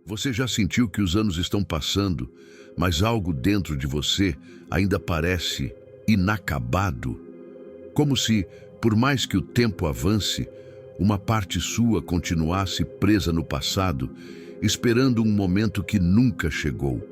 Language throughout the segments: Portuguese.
Você já sentiu que os anos estão passando, mas algo dentro de você ainda parece inacabado? Como se, por mais que o tempo avance, uma parte sua continuasse presa no passado, esperando um momento que nunca chegou.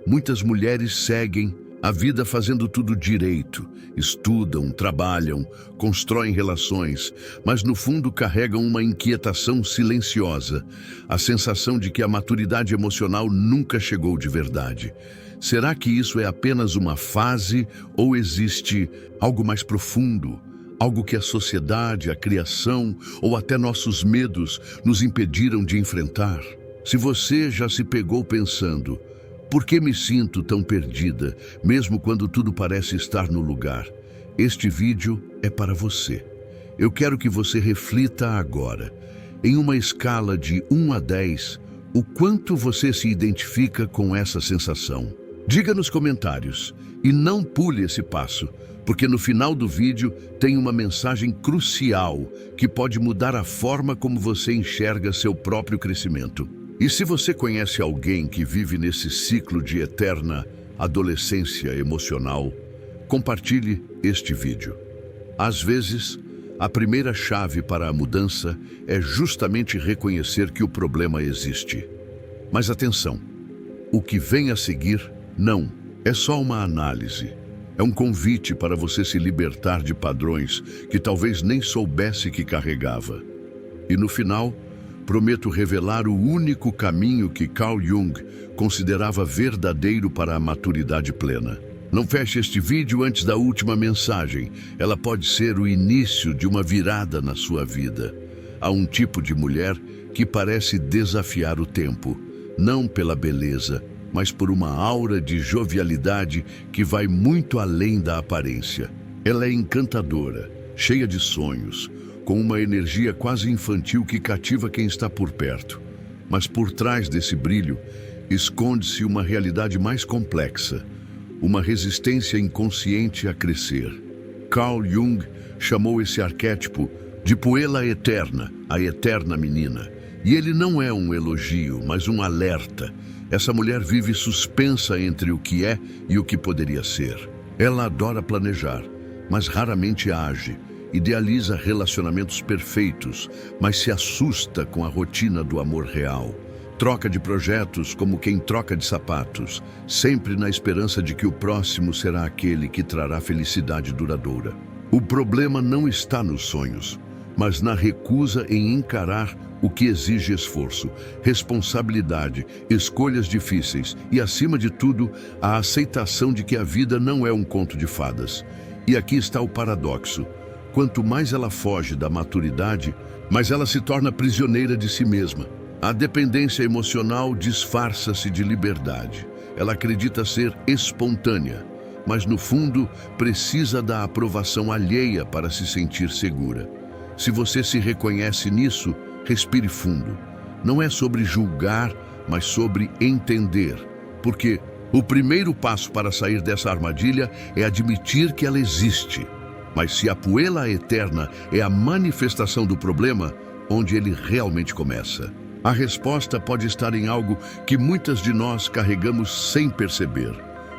Muitas mulheres seguem a vida fazendo tudo direito, estudam, trabalham, constroem relações, mas no fundo carregam uma inquietação silenciosa, a sensação de que a maturidade emocional nunca chegou de verdade. Será que isso é apenas uma fase ou existe algo mais profundo? Algo que a sociedade, a criação ou até nossos medos nos impediram de enfrentar? Se você já se pegou pensando: por que me sinto tão perdida, mesmo quando tudo parece estar no lugar? Este vídeo é para você. Eu quero que você reflita agora, em uma escala de 1 a 10, o quanto você se identifica com essa sensação. Diga nos comentários e não pule esse passo, porque no final do vídeo tem uma mensagem crucial que pode mudar a forma como você enxerga seu próprio crescimento. E se você conhece alguém que vive nesse ciclo de eterna adolescência emocional, compartilhe este vídeo. Às vezes, a primeira chave para a mudança é justamente reconhecer que o problema existe. Mas atenção, o que vem a seguir não é só uma análise. É um convite para você se libertar de padrões que talvez nem soubesse que carregava. E no final, prometo revelar o único caminho que Carl Jung considerava verdadeiro para a maturidade plena. Não feche este vídeo antes da última mensagem. Ela pode ser o início de uma virada na sua vida. Há um tipo de mulher que parece desafiar o tempo, não pela beleza, mas por uma aura de jovialidade que vai muito além da aparência. Ela é encantadora, cheia de sonhos, com uma energia quase infantil que cativa quem está por perto. Mas por trás desse brilho, esconde-se uma realidade mais complexa, uma resistência inconsciente a crescer. Carl Jung chamou esse arquétipo de Puella Eterna, a eterna menina. E ele não é um elogio, mas um alerta. Essa mulher vive suspensa entre o que é e o que poderia ser. Ela adora planejar, mas raramente age. Idealiza relacionamentos perfeitos, mas se assusta com a rotina do amor real. Troca de projetos como quem troca de sapatos, sempre na esperança de que o próximo será aquele que trará felicidade duradoura. O problema não está nos sonhos, mas na recusa em encarar o que exige esforço, responsabilidade, escolhas difíceis e, acima de tudo, a aceitação de que a vida não é um conto de fadas. E aqui está o paradoxo. Quanto mais ela foge da maturidade, mais ela se torna prisioneira de si mesma. A dependência emocional disfarça-se de liberdade. Ela acredita ser espontânea, mas no fundo precisa da aprovação alheia para se sentir segura. Se você se reconhece nisso, respire fundo. Não é sobre julgar, mas sobre entender. Porque o primeiro passo para sair dessa armadilha é admitir que ela existe. Mas se a Puella Eterna é a manifestação do problema, onde ele realmente começa? A resposta pode estar em algo que muitas de nós carregamos sem perceber.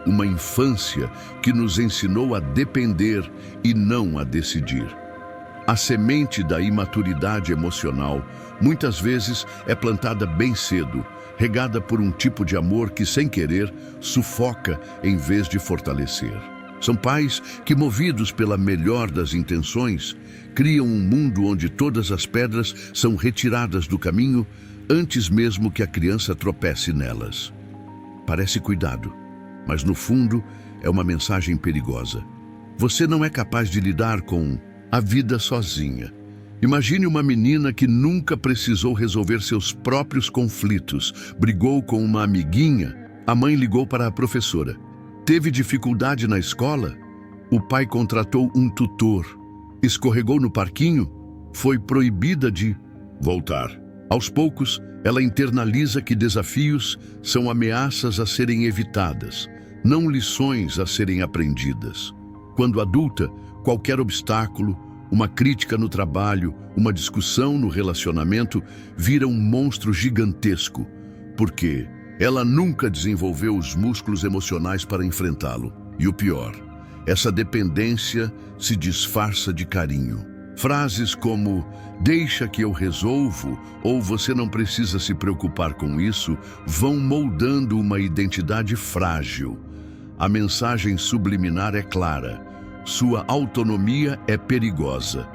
Uma infância que nos ensinou a depender e não a decidir. A semente da imaturidade emocional muitas vezes é plantada bem cedo, regada por um tipo de amor que, sem querer, sufoca em vez de fortalecer. São pais que, movidos pela melhor das intenções, criam um mundo onde todas as pedras são retiradas do caminho antes mesmo que a criança tropece nelas. Parece cuidado, mas no fundo é uma mensagem perigosa. Você não é capaz de lidar com a vida sozinha. Imagine uma menina que nunca precisou resolver seus próprios conflitos, brigou com uma amiguinha, a mãe ligou para a professora. Teve dificuldade na escola? O pai contratou um tutor. Escorregou no parquinho? Foi proibida de voltar. Aos poucos, ela internaliza que desafios são ameaças a serem evitadas, não lições a serem aprendidas. Quando adulta, qualquer obstáculo, uma crítica no trabalho, uma discussão no relacionamento, vira um monstro gigantesco, porque ela nunca desenvolveu os músculos emocionais para enfrentá-lo. E o pior, essa dependência se disfarça de carinho. Frases como "deixa que eu resolvo" ou "você não precisa se preocupar com isso" vão moldando uma identidade frágil. A mensagem subliminar é clara: sua autonomia é perigosa.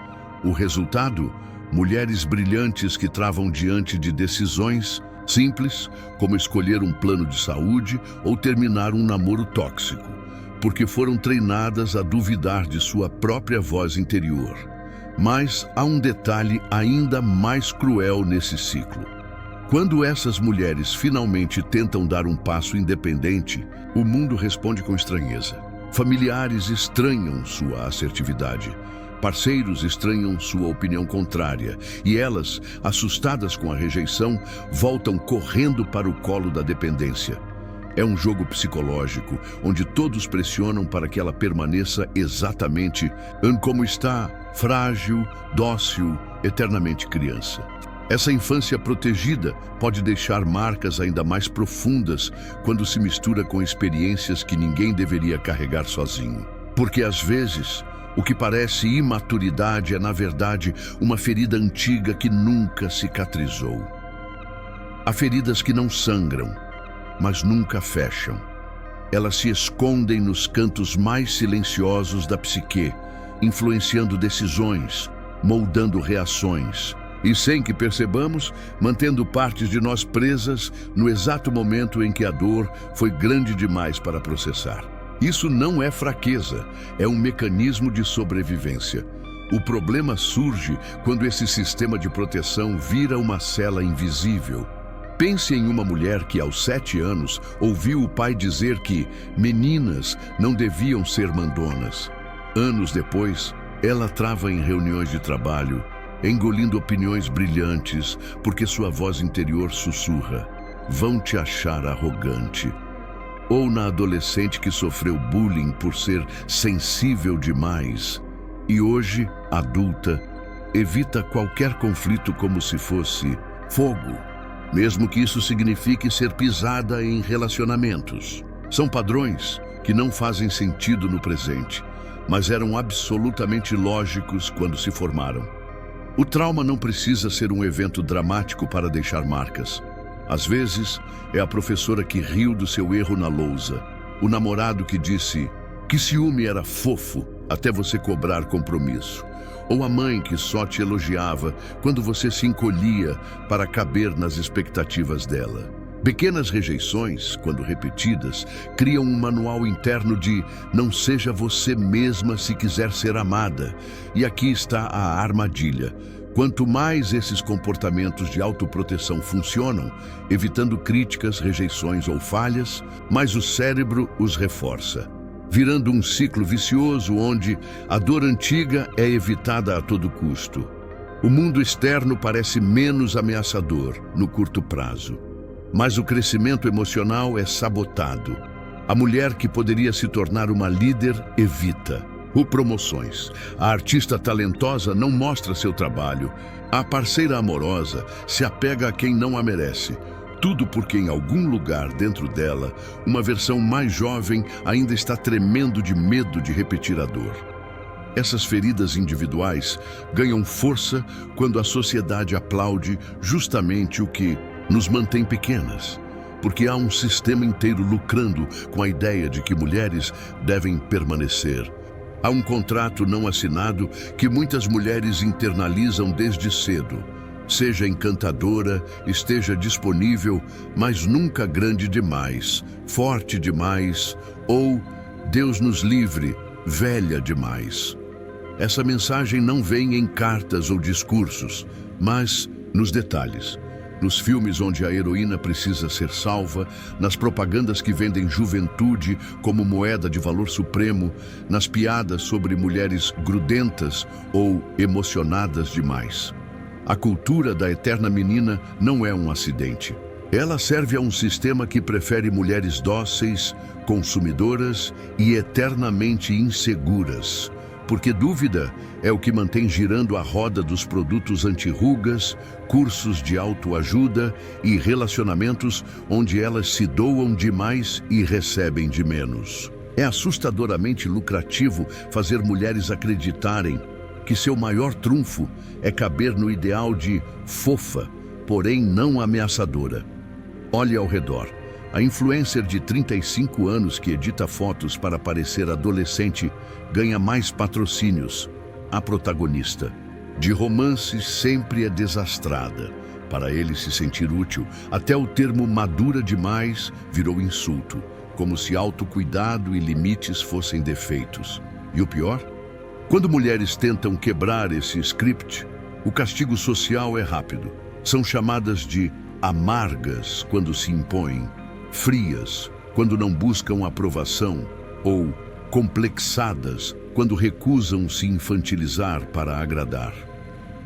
O resultado? Mulheres brilhantes que travam diante de decisões simples, como escolher um plano de saúde ou terminar um namoro tóxico, porque foram treinadas a duvidar de sua própria voz interior. Mas há um detalhe ainda mais cruel nesse ciclo. Quando essas mulheres finalmente tentam dar um passo independente, o mundo responde com estranheza. Familiares estranham sua assertividade. Parceiros estranham sua opinião contrária e elas, assustadas com a rejeição, voltam correndo para o colo da dependência. É um jogo psicológico, onde todos pressionam para que ela permaneça exatamente como está, frágil, dócil, eternamente criança. Essa infância protegida pode deixar marcas ainda mais profundas quando se mistura com experiências que ninguém deveria carregar sozinho. Porque às vezes, o que parece imaturidade é, na verdade, uma ferida antiga que nunca cicatrizou. Há feridas que não sangram, mas nunca fecham. Elas se escondem nos cantos mais silenciosos da psique, influenciando decisões, moldando reações e, sem que percebamos, mantendo partes de nós presas no exato momento em que a dor foi grande demais para processar. Isso não é fraqueza, é um mecanismo de sobrevivência. O problema surge quando esse sistema de proteção vira uma cela invisível. Pense em uma mulher que, aos 7 anos, ouviu o pai dizer que meninas não deviam ser mandonas. Anos depois, ela trava em reuniões de trabalho, engolindo opiniões brilhantes, porque sua voz interior sussurra: "Vão te achar arrogante." Ou na adolescente que sofreu bullying por ser sensível demais e hoje, adulta, evita qualquer conflito como se fosse fogo, mesmo que isso signifique ser pisada em relacionamentos. São padrões que não fazem sentido no presente, mas eram absolutamente lógicos quando se formaram. O trauma não precisa ser um evento dramático para deixar marcas. Às vezes, é a professora que riu do seu erro na lousa, o namorado que disse que ciúme era fofo até você cobrar compromisso, ou a mãe que só te elogiava quando você se encolhia para caber nas expectativas dela. Pequenas rejeições, quando repetidas, criam um manual interno de "não seja você mesma se quiser ser amada", e aqui está a armadilha. Quanto mais esses comportamentos de autoproteção funcionam, evitando críticas, rejeições ou falhas, mais o cérebro os reforça, virando um ciclo vicioso onde a dor antiga é evitada a todo custo. O mundo externo parece menos ameaçador no curto prazo, mas o crescimento emocional é sabotado. A mulher que poderia se tornar uma líder evita. Promoções. A artista talentosa não mostra seu trabalho. A parceira amorosa se apega a quem não a merece. Tudo porque em algum lugar dentro dela, uma versão mais jovem ainda está tremendo de medo de repetir a dor. Essas feridas individuais ganham força quando a sociedade aplaude justamente o que nos mantém pequenas. Porque há um sistema inteiro lucrando com a ideia de que mulheres devem permanecer. Há um contrato não assinado que muitas mulheres internalizam desde cedo. Seja encantadora, esteja disponível, mas nunca grande demais, forte demais ou, Deus nos livre, velha demais. Essa mensagem não vem em cartas ou discursos, mas nos detalhes. Nos filmes onde a heroína precisa ser salva, nas propagandas que vendem juventude como moeda de valor supremo, nas piadas sobre mulheres grudentas ou emocionadas demais. A cultura da eterna menina não é um acidente. Ela serve a um sistema que prefere mulheres dóceis, consumidoras e eternamente inseguras, Porque dúvida é o que mantém girando a roda dos produtos anti-rugas, cursos de autoajuda e relacionamentos onde elas se doam demais e recebem de menos. É assustadoramente lucrativo fazer mulheres acreditarem que seu maior trunfo é caber no ideal de fofa, porém não ameaçadora. Olhe ao redor. A influencer de 35 anos que edita fotos para parecer adolescente ganha mais patrocínios. A protagonista de romance sempre é desastrada. Para ele se sentir útil, até o termo madura demais virou insulto, como se autocuidado e limites fossem defeitos. E o pior? Quando mulheres tentam quebrar esse script, o castigo social é rápido. São chamadas de amargas quando se impõem, frias quando não buscam aprovação ou complexadas quando recusam se infantilizar para agradar.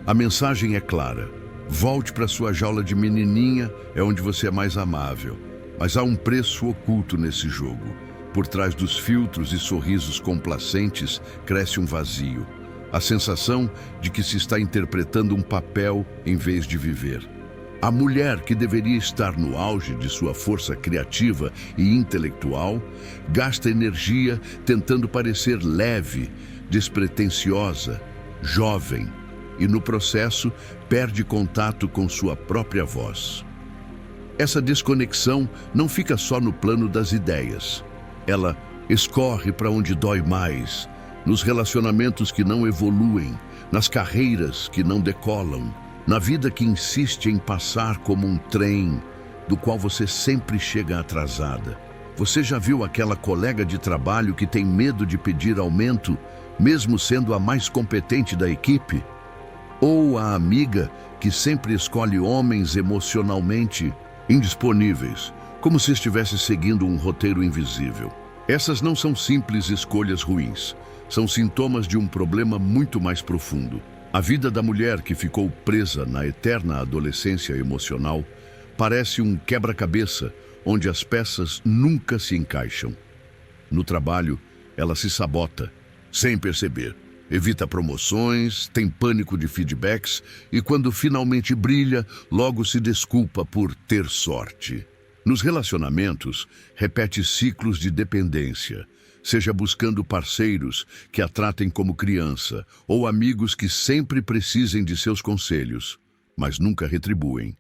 A mensagem é clara. Volte para sua jaula de menininha, é onde você é mais amável. Mas há um preço oculto nesse jogo. Por trás dos filtros e sorrisos complacentes cresce um vazio. A sensação de que se está interpretando um papel em vez de viver. A mulher que deveria estar no auge de sua força criativa e intelectual gasta energia tentando parecer leve, despretensiosa, jovem e, no processo, perde contato com sua própria voz. Essa desconexão não fica só no plano das ideias. Ela escorre para onde dói mais, nos relacionamentos que não evoluem, nas carreiras que não decolam, na vida que insiste em passar como um trem, do qual você sempre chega atrasada. Você já viu aquela colega de trabalho que tem medo de pedir aumento, mesmo sendo a mais competente da equipe? Ou a amiga que sempre escolhe homens emocionalmente indisponíveis, como se estivesse seguindo um roteiro invisível? Essas não são simples escolhas ruins, são sintomas de um problema muito mais profundo. A vida da mulher que ficou presa na eterna adolescência emocional parece um quebra-cabeça onde as peças nunca se encaixam. No trabalho, ela se sabota, sem perceber. Evita promoções, tem pânico de feedbacks e, quando finalmente brilha, logo se desculpa por ter sorte. Nos relacionamentos, repete ciclos de dependência, seja buscando parceiros que a tratem como criança ou amigos que sempre precisem de seus conselhos, mas nunca retribuem.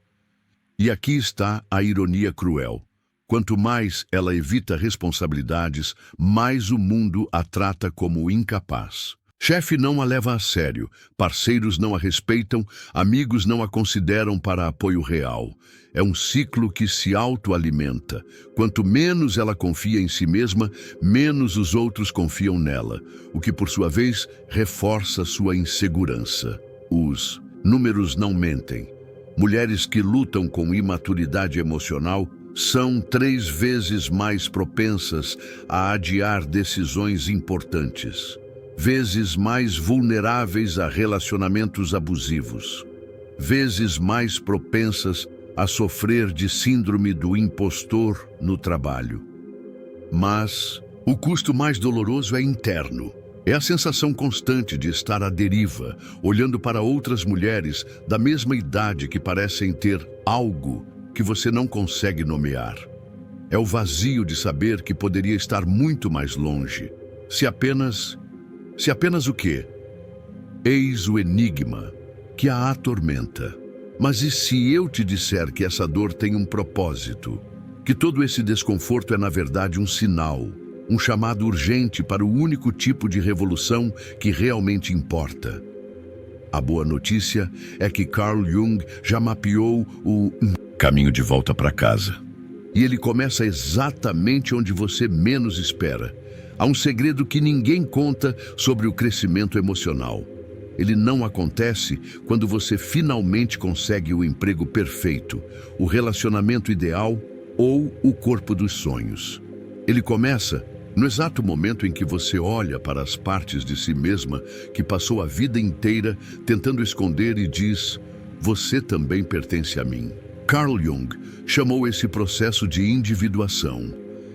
E aqui está a ironia cruel. Quanto mais ela evita responsabilidades, mais o mundo a trata como incapaz. Chefe não a leva a sério, parceiros não a respeitam, amigos não a consideram para apoio real. É um ciclo que se autoalimenta. Quanto menos ela confia em si mesma, menos os outros confiam nela, o que, por sua vez, reforça sua insegurança. Os números não mentem. Mulheres que lutam com imaturidade emocional são 3 vezes mais propensas a adiar decisões importantes, vezes mais vulneráveis a relacionamentos abusivos, vezes mais propensas a sofrer de síndrome do impostor no trabalho. Mas o custo mais doloroso é interno. É a sensação constante de estar à deriva, olhando para outras mulheres da mesma idade que parecem ter algo que você não consegue nomear. É o vazio de saber que poderia estar muito mais longe. Se apenas o quê? Eis o enigma que a atormenta. Mas e se eu te disser que essa dor tem um propósito? Que todo esse desconforto é, na verdade, um sinal, um chamado urgente para o único tipo de revolução que realmente importa? A boa notícia é que Carl Jung já mapeou o caminho de volta para casa. E ele começa exatamente onde você menos espera. Há um segredo que ninguém conta sobre o crescimento emocional. Ele não acontece quando você finalmente consegue o emprego perfeito, o relacionamento ideal ou o corpo dos sonhos. Ele começa no exato momento em que você olha para as partes de si mesma que passou a vida inteira tentando esconder e diz: "Você também pertence a mim." Carl Jung chamou esse processo de individuação,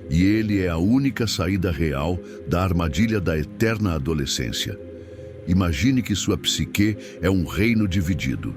e ele é a única saída real da armadilha da eterna adolescência. Imagine que sua psique é um reino dividido.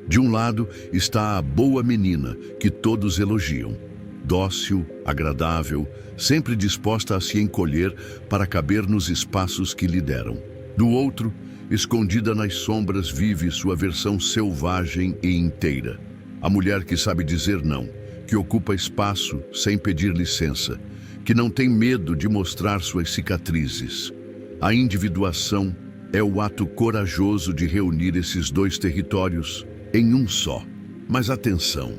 De um lado está a boa menina, que todos elogiam. Dócil, agradável, sempre disposta a se encolher para caber nos espaços que lhe deram. Do outro, escondida nas sombras, vive sua versão selvagem e inteira. A mulher que sabe dizer não, que ocupa espaço sem pedir licença, que não tem medo de mostrar suas cicatrizes. A individuação é o ato corajoso de reunir esses dois territórios em um só. Mas atenção,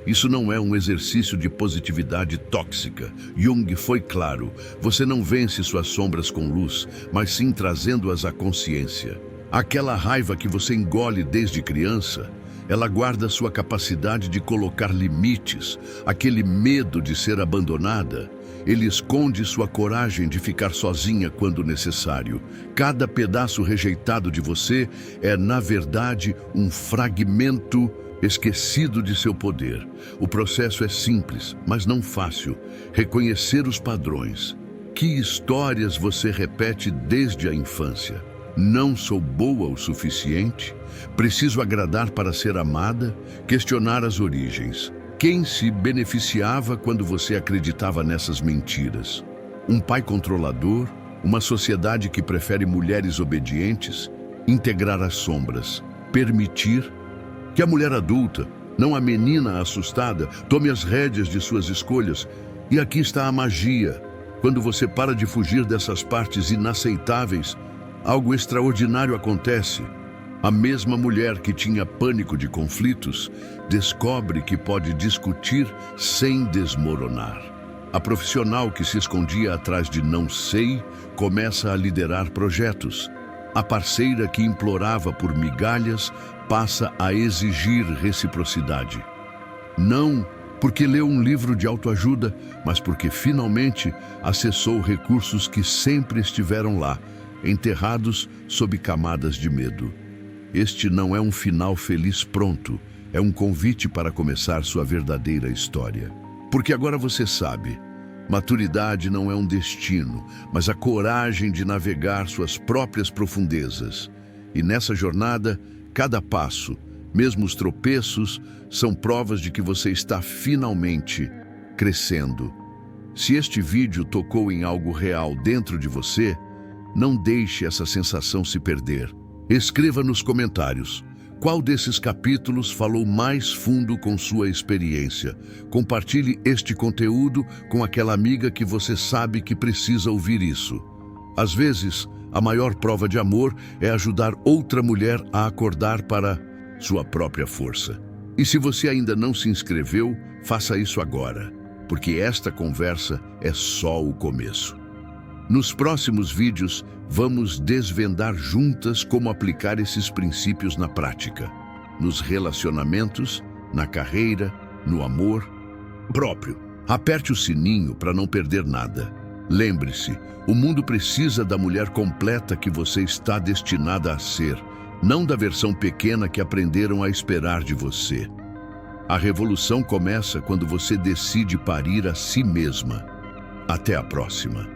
isso não é um exercício de positividade tóxica. Jung foi claro, você não vence suas sombras com luz, mas sim trazendo-as à consciência. Aquela raiva que você engole desde criança, ela guarda sua capacidade de colocar limites, aquele medo de ser abandonada. Ele esconde sua coragem de ficar sozinha quando necessário. Cada pedaço rejeitado de você é, na verdade, um fragmento esquecido de seu poder. O processo é simples, mas não fácil. Reconhecer os padrões. Que histórias você repete desde a infância? Não sou boa o suficiente? Preciso agradar para ser amada? Questionar as origens. Quem se beneficiava quando você acreditava nessas mentiras? Um pai controlador? Uma sociedade que prefere mulheres obedientes? Integrar as sombras. Permitir que a mulher adulta, não a menina assustada, tome as rédeas de suas escolhas. E aqui está a magia. Quando você para de fugir dessas partes inaceitáveis, algo extraordinário acontece. A mesma mulher que tinha pânico de conflitos descobre que pode discutir sem desmoronar. A profissional que se escondia atrás de não sei começa a liderar projetos. A parceira que implorava por migalhas passa a exigir reciprocidade. Não porque leu um livro de autoajuda, mas porque finalmente acessou recursos que sempre estiveram lá, enterrados sob camadas de medo. Este não é um final feliz pronto, é um convite para começar sua verdadeira história. Porque agora você sabe, maturidade não é um destino, mas a coragem de navegar suas próprias profundezas. E nessa jornada, cada passo, mesmo os tropeços, são provas de que você está finalmente crescendo. Se este vídeo tocou em algo real dentro de você, não deixe essa sensação se perder. Escreva nos comentários qual desses capítulos falou mais fundo com sua experiência. Compartilhe este conteúdo com aquela amiga que você sabe que precisa ouvir isso. Às vezes, a maior prova de amor é ajudar outra mulher a acordar para sua própria força. E se você ainda não se inscreveu, faça isso agora, porque esta conversa é só o começo. Nos próximos vídeos, vamos desvendar juntas como aplicar esses princípios na prática, nos relacionamentos, na carreira, no amor próprio. Aperte o sininho para não perder nada. Lembre-se, o mundo precisa da mulher completa que você está destinada a ser, não da versão pequena que aprenderam a esperar de você. A revolução começa quando você decide parir a si mesma. Até a próxima.